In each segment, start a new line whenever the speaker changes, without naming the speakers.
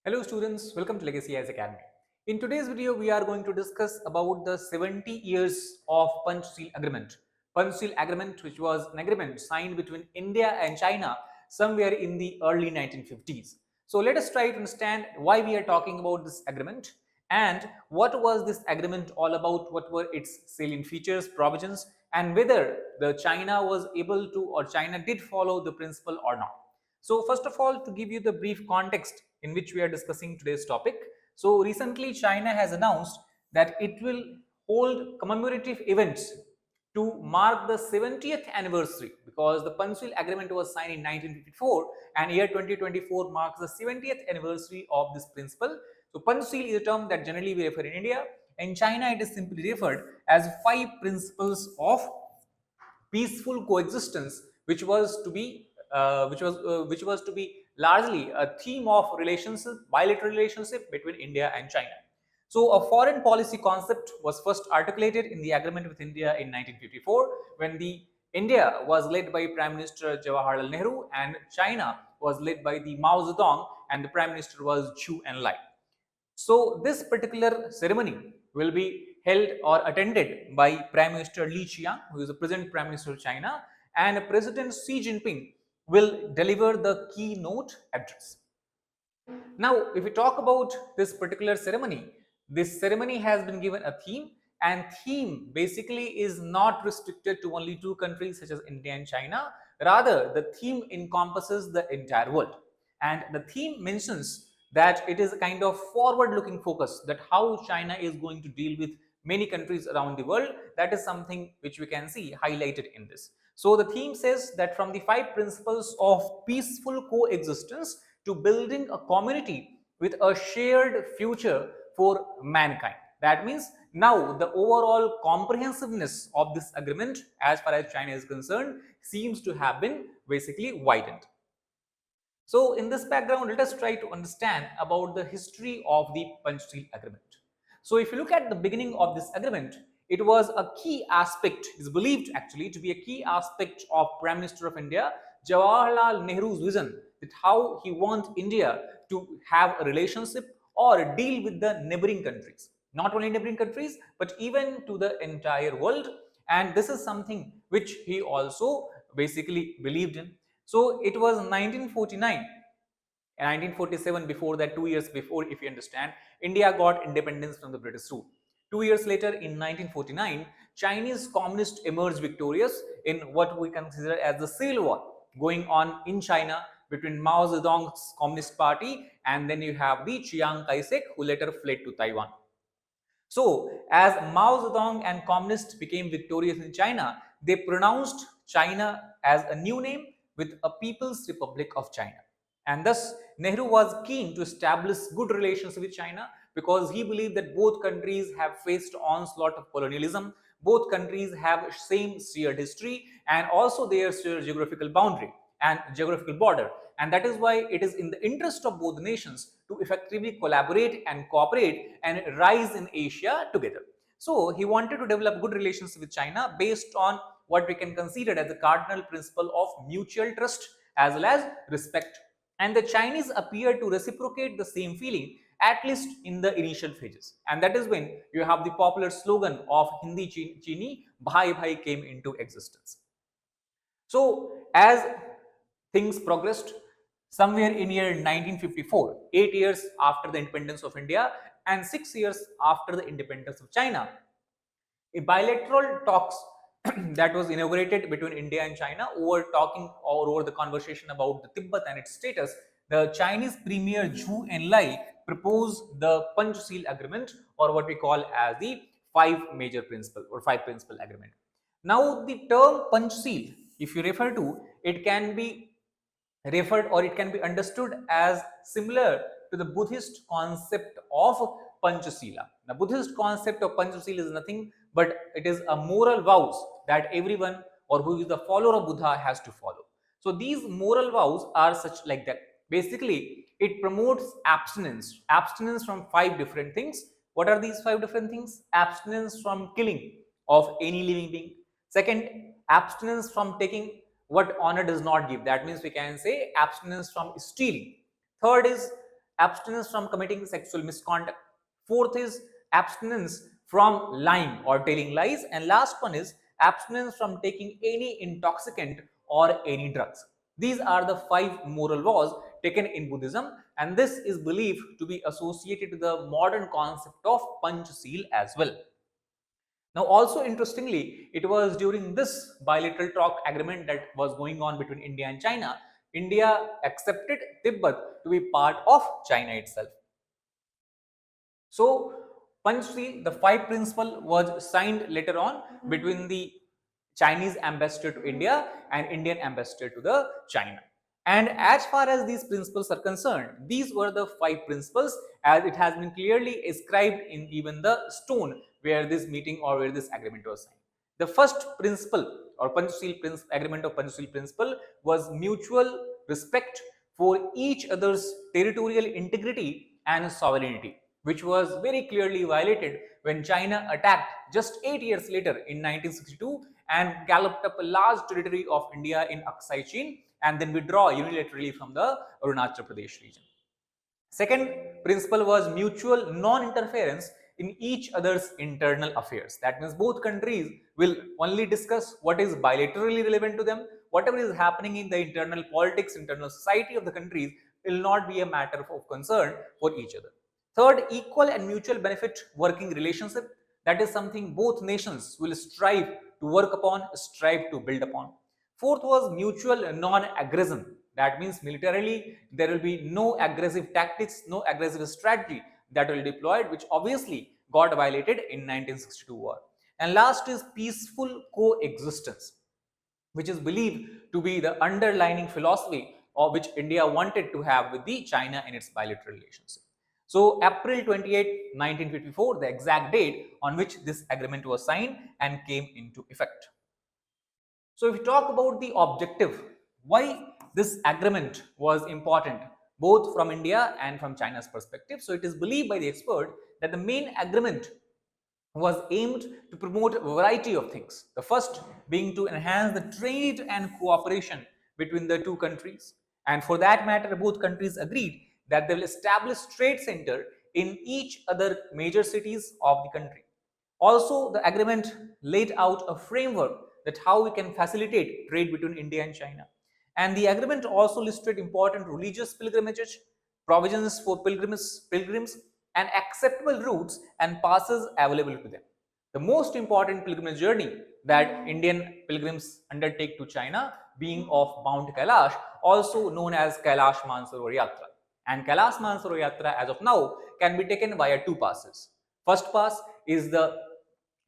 Hello students, welcome to Legacy IAS Academy. In today's video, we are going to discuss about the 70 years of Panchsheel Agreement. Panchsheel Agreement, which was an agreement signed between India and China somewhere in the early 1950s. So let us try to understand why we are talking about this agreement and what was this agreement all about, what were its salient features, provisions, and whether the China was able to or China did follow the principle or not. So first of all, to give you the brief context in which we are discussing today's topic. So recently China has announced that it will hold commemorative events to mark the 70th anniversary, because the Panchsheel Agreement was signed in 1954 and year 2024 marks the 70th anniversary of this principle. So Panchsheel is a term that generally we refer in India. In China, it is simply referred as 5 principles of peaceful coexistence, which was to be largely a theme of relationship, bilateral relationship between India and China. So a foreign policy concept was first articulated in the agreement with India in 1954, when the India was led by Prime Minister Jawaharlal Nehru and China was led by the Mao Zedong and the Prime Minister was Zhou Enlai. So this particular ceremony will be held or attended by Prime Minister Li Qiang, who is the present Prime Minister of China, and President Xi Jinping will deliver the keynote address. Now, if we talk about this particular ceremony, this ceremony has been given a theme, and theme basically is not restricted to only two countries such as India and China. Rather, the theme encompasses the entire world, and the theme mentions that it is a kind of forward-looking focus, that how China is going to deal with many countries around the world. That is something which we can see highlighted in this. So the theme says that from the 5 principles of peaceful coexistence to building a community with a shared future for mankind. That means now the overall comprehensiveness of this agreement as far as China is concerned seems to have been basically widened. So in this background, let us try to understand about the history of the Panchsheel Agreement. So if you look at the beginning of this agreement, it was a key aspect, is believed actually to be a key aspect of Prime Minister of India, Jawaharlal Nehru's vision, that how he wants India to have a relationship or deal with the neighboring countries. Not only neighboring countries, but even to the entire world. And this is something which he also basically believed in. So it was 1949 and 1947, before that, 2 years before, if you understand, India got independence from the British rule. 2 years later, in 1949, Chinese communists emerged victorious in what we consider as the Civil War going on in China between Mao Zedong's Communist Party and then you have the Chiang Kai-shek, who later fled to Taiwan. So, as Mao Zedong and communists became victorious in China, they pronounced China as a new name with a People's Republic of China. And thus, Nehru was keen to establish good relations with China because he believed that both countries have faced onslaught of colonialism, both countries have same shared history and also their shared geographical boundary and geographical border. And that is why it is in the interest of both nations to effectively collaborate and cooperate and rise in Asia together. So he wanted to develop good relations with China based on what we can consider as the cardinal principle of mutual trust as well as respect. And the Chinese appear to reciprocate the same feeling, at least in the initial phases. And that is when you have the popular slogan of Hindi Chini Bhai Bhai came into existence. So as things progressed, somewhere in year 1954, 8 years after the independence of India and 6 years after the independence of China, a bilateral talks that was inaugurated between India and China over talking or over the conversation about the Tibet and its status. The Chinese Premier Zhou Enlai proposed the Panchsheel Agreement, or what we call as the 5 major principle or 5 principle agreement. Now the term Panchsheel, if you refer to, it can be referred or it can be understood as similar to the Buddhist concept of Panchasila. The Buddhist concept of Panchasila is nothing but it is a moral vows that everyone or who is the follower of Buddha has to follow. So these moral vows are such like that. Basically, it promotes abstinence, abstinence from 5 different things. What are these 5 different things? Abstinence from killing of any living being. Second, abstinence from taking what honor does not give. That means we can say abstinence from stealing. Third is abstinence from committing sexual misconduct. Fourth is abstinence from lying or telling lies. And last one is abstinence from taking any intoxicant or any drugs. These are the 5 moral laws taken in Buddhism, and this is believed to be associated with the modern concept of Panchsheel as well. Now, also interestingly, it was during this bilateral talk agreement that was going on between India and China, India accepted Tibet to be part of China itself. So, Panchsheel, the 5 principle, was signed later on between the Chinese ambassador to India and Indian ambassador to the China. And as far as these principles are concerned, these were the 5 principles as it has been clearly inscribed in even the stone where this meeting or where this agreement was signed. The first principle or Panchsheel agreement of Panchsheel principle was mutual respect for each other's territorial integrity and sovereignty, which was very clearly violated when China attacked just 8 years later in 1962 and galloped up a large territory of India in Aksai Chin and then withdraw unilaterally from the Arunachal Pradesh region. Second principle was mutual non-interference in each other's internal affairs. That means both countries will only discuss what is bilaterally relevant to them. Whatever is happening in the internal politics, internal society of the countries will not be a matter of concern for each other. Third, equal and mutual benefit working relationship. That is something both nations will strive to work upon, strive to build upon. Fourth was mutual non-aggression. That means militarily there will be no aggressive tactics, no aggressive strategy that will be deployed, which obviously got violated in 1962 war. And last is peaceful coexistence, which is believed to be the underlying philosophy of which India wanted to have with the China in its bilateral relationship. So April 28, 1954, the exact date on which this agreement was signed and came into effect. So if we talk about the objective, why this agreement was important both from India and from China's perspective. So it is believed by the expert that the main agreement was aimed to promote a variety of things. The first being to enhance the trade and cooperation between the two countries. And for that matter, both countries agreed that they will establish trade center in each other major cities of the country. Also, the agreement laid out a framework that how we can facilitate trade between India and China. And the agreement also listed important religious pilgrimages, provisions for pilgrims, and acceptable routes and passes available to them. The most important pilgrimage journey that Indian pilgrims undertake to China being of Mount Kailash, also known as Kailash Mansarovar Yatra. And Kailash Mansarovar Yatra as of now can be taken via 2 passes. First pass is the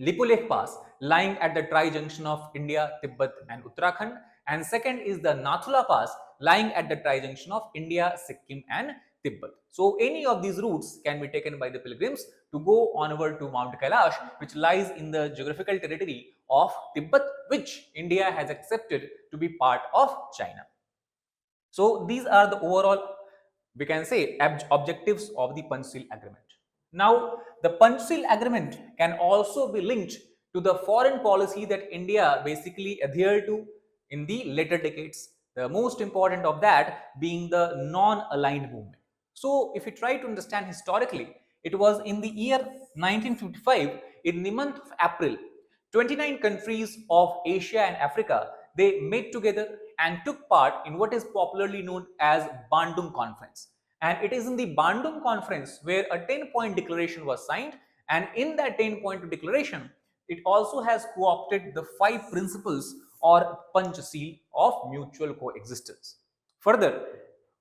Lipulekh Pass lying at the tri-junction of India, Tibet and Uttarakhand, and second is the Nathula Pass lying at the tri-junction of India, Sikkim and Tibet. So any of these routes can be taken by the pilgrims to go onward to Mount Kailash, which lies in the geographical territory of Tibet, which India has accepted to be part of China. So these are the overall, we can say, objectives of the Panchsheel Agreement. Now, the Panchsheel Agreement can also be linked to the foreign policy that India basically adhered to in the later decades. The most important of that being the non-aligned movement. So, if we try to understand historically, it was in the year 1955, in the month of April, 29 countries of Asia and Africa, they met together and took part in what is popularly known as Bandung Conference. And it is in the Bandung Conference where a 10-point declaration was signed, and in that 10-point declaration, it also has co-opted the 5 principles or Panchsheel of mutual coexistence. Further,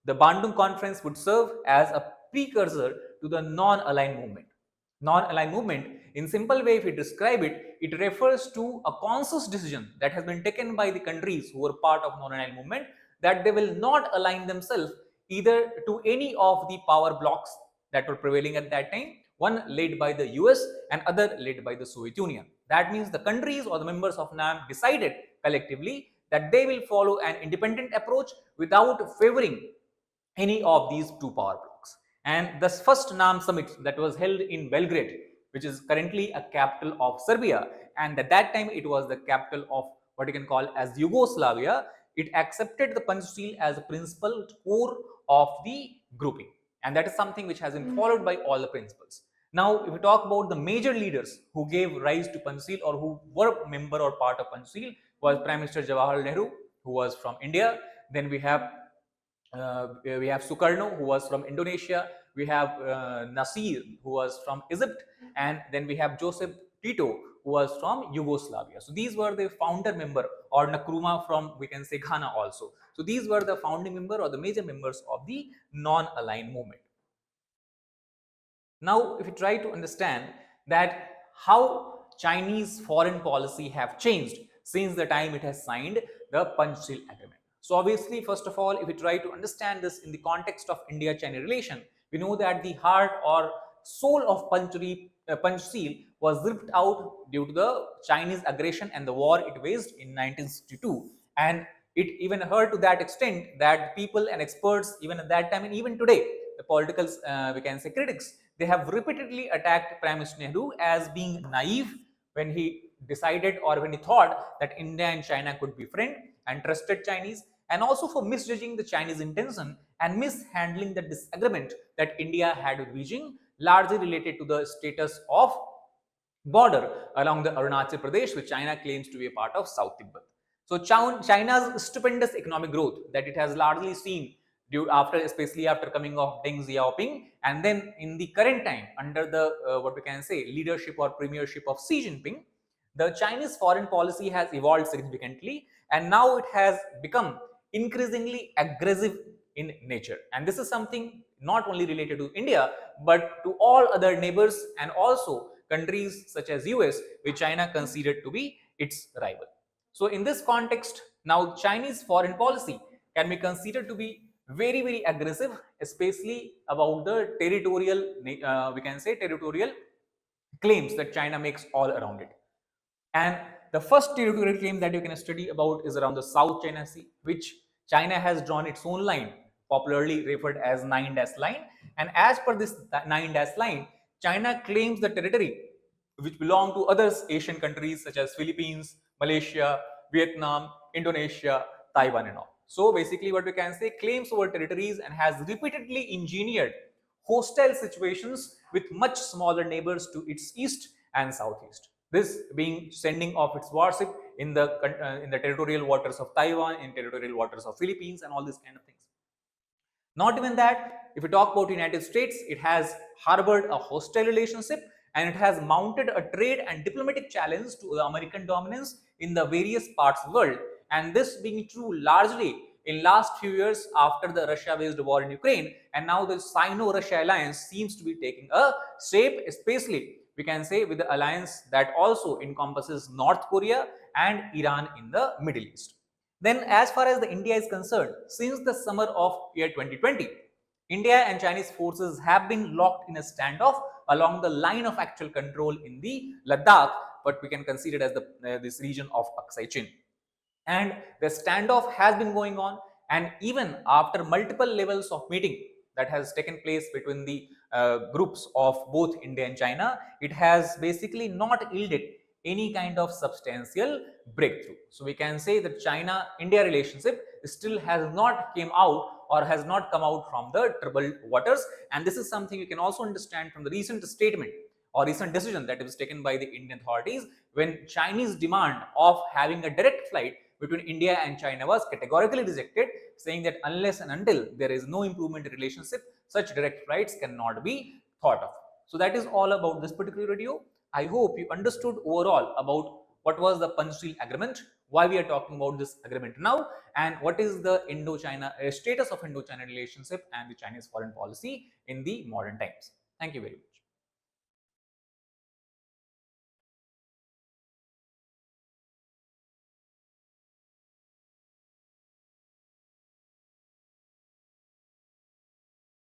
the Bandung Conference would serve as a precursor to the non-aligned movement. Non-aligned movement, in simple way if we describe it, it refers to a conscious decision that has been taken by the countries who were part of non-aligned movement that they will not align themselves either to any of the power blocks that were prevailing at that time, one led by the US and other led by the Soviet Union. That means the countries or the members of NAM decided collectively that they will follow an independent approach without favoring any of these 2 power blocks. And the first NAM summit that was held in Belgrade, which is currently a capital of Serbia, and at that time it was the capital of what you can call as Yugoslavia, it accepted the Panchsheel as a principal core of the grouping. and that is something which has been followed by all the principals. Now, if we talk about the major leaders who gave rise to Panchsheel or who were member or part of Panchsheel, was Prime Minister Jawaharlal Nehru, who was from India. Then we have Sukarno, who was from Indonesia. We have Nasir, who was from Egypt, and then we have Joseph Tito, who was from Yugoslavia. So these were the founder member, or Nkrumah from, we can say, Ghana also. So these were the founding member or the major members of the non-aligned movement. Now, if you try to understand that how Chinese foreign policy have changed since the time it has signed the Panchsheel Agreement. So obviously, first of all, if we try to understand this in the context of India-China relation, we know that the heart or soul of Panchsheel was ripped out due to the Chinese aggression and the war it waged in 1962. And it even hurt to that extent that people and experts, even at that time and even today, the political, we can say, critics, they have repeatedly attacked Prime Minister Nehru as being naive when he decided or when he thought that India and China could be friends and trusted Chinese, and also for misjudging the Chinese intention and mishandling the disagreement that India had with Beijing, largely related to the status of border along the Arunachal Pradesh, which China claims to be a part of South Tibet. So China's stupendous economic growth that it has largely seen especially after coming of Deng Xiaoping, and then in the current time under the what we can say leadership or premiership of Xi Jinping, the Chinese foreign policy has evolved significantly, and now it has become increasingly aggressive in nature. And this is something not only related to India, but to all other neighbors and also countries such as US, which China considered to be its rival. So in this context, now Chinese foreign policy can be considered to be very, very aggressive, especially about the territorial, we can say territorial claims that China makes all around it. And the first territorial claim that you can study about is around the South China Sea, which China has drawn its own line, popularly referred as 9-dash line. And as per this 9-dash line, China claims the territory which belong to other Asian countries such as Philippines, Malaysia, Vietnam, Indonesia, Taiwan and all. So basically what we can say, claims over territories and has repeatedly engineered hostile situations with much smaller neighbors to its east and southeast. This being sending of its warship in the territorial waters of Taiwan, in territorial waters of Philippines, and all these kind of things. Not even that, if we talk about the United States, it has harbored a hostile relationship and it has mounted a trade and diplomatic challenge to the American dominance in the various parts of the world. And this being true largely in last few years after the Russia-waged war in Ukraine, and now the Sino-Russia alliance seems to be taking a shape, especially we can say with the alliance that also encompasses North Korea and Iran in the Middle East. Then as far as the India is concerned, since the summer of year 2020, India and Chinese forces have been locked in a standoff along the line of actual control in the Ladakh, what we can consider as this region of Aksai Chin. And the standoff has been going on, and even after multiple levels of meeting that has taken place between the groups of both India and China, it has basically not yielded any kind of substantial breakthrough. So we can say that China-India relationship still has not came out or has not come out from the troubled waters, and this is something you can also understand from the recent statement or recent decision that was taken by the Indian authorities when Chinese demand of having a direct flight between India and China was categorically rejected, saying that unless and until there is no improvement in relationship, such direct flights cannot be thought of. So that is all about this particular video. I hope you understood overall about what was the Panchsheel Agreement, why we are talking about this agreement now, and what is the Indo-China status of Indo-China relationship and the Chinese foreign policy in the modern times. Thank you very much.